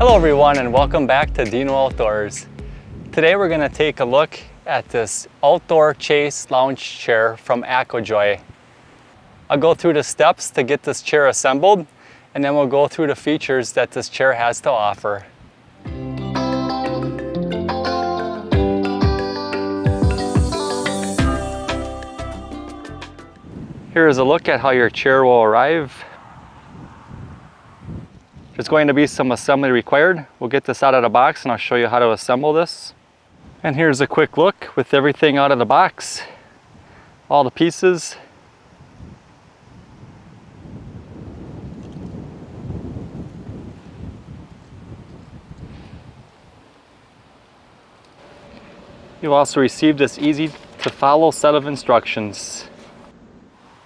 Hello everyone and welcome back to Deano Outdoors. Today we're going to take a look at this outdoor Chaise lounge chair from AECOJOY. I'll go through the steps to get this chair assembled, and then we'll go through the features that this chair has to offer. Here is a look at how your chair will arrive. There's going to be some assembly required. We'll get this out of the box and I'll show you how to assemble this. And here's a quick look with everything out of the box. All the pieces. You'll also receive this easy to follow set of instructions.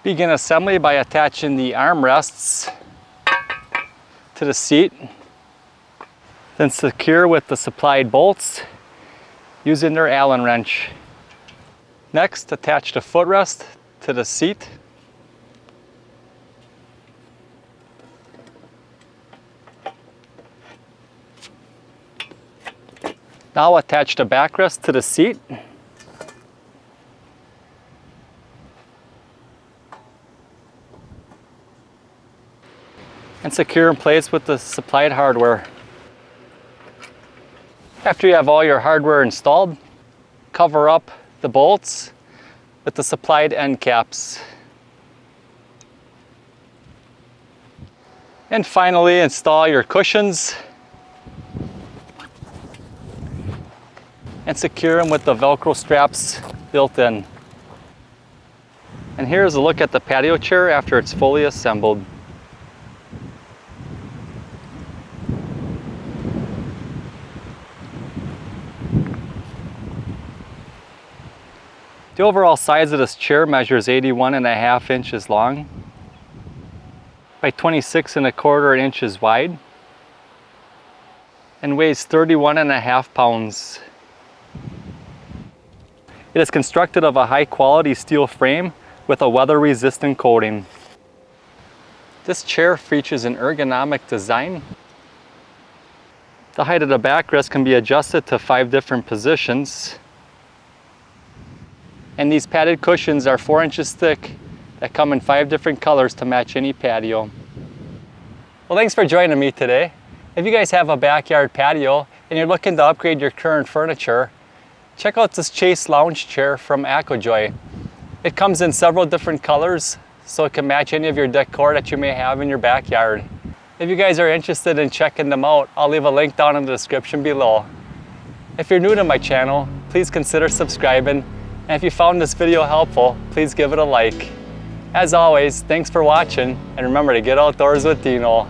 Begin assembly by attaching the armrests to the seat, then secure with the supplied bolts using their Allen wrench. Next, attach the footrest to the seat. Now attach the backrest to the seat. And secure in place with the supplied hardware. After you have all your hardware installed, cover up the bolts with the supplied end caps. And finally, install your cushions and secure them with the Velcro straps built in. And here's a look at the patio chair after it's fully assembled. The overall size of this chair measures 81.5 inches long by 26.25 inches wide and weighs 31.5 pounds. It is constructed of a high quality steel frame with a weather resistant coating. This chair features an ergonomic design. The height of the backrest can be adjusted to 5 different positions. And these padded cushions are 4 inches thick that come in 5 different colors to match any patio. Well, thanks for joining me today. If you guys have a backyard patio and you're looking to upgrade your current furniture, check out this Chaise lounge chair from AECOJOY. It comes in several different colors, so it can match any of your decor that you may have in your backyard. If you guys are interested in checking them out, I'll leave a link down in the description below. If you're new to my channel, please consider subscribing. And if you found this video helpful, please give it a like. As always, thanks for watching, and remember to get outdoors with Deano.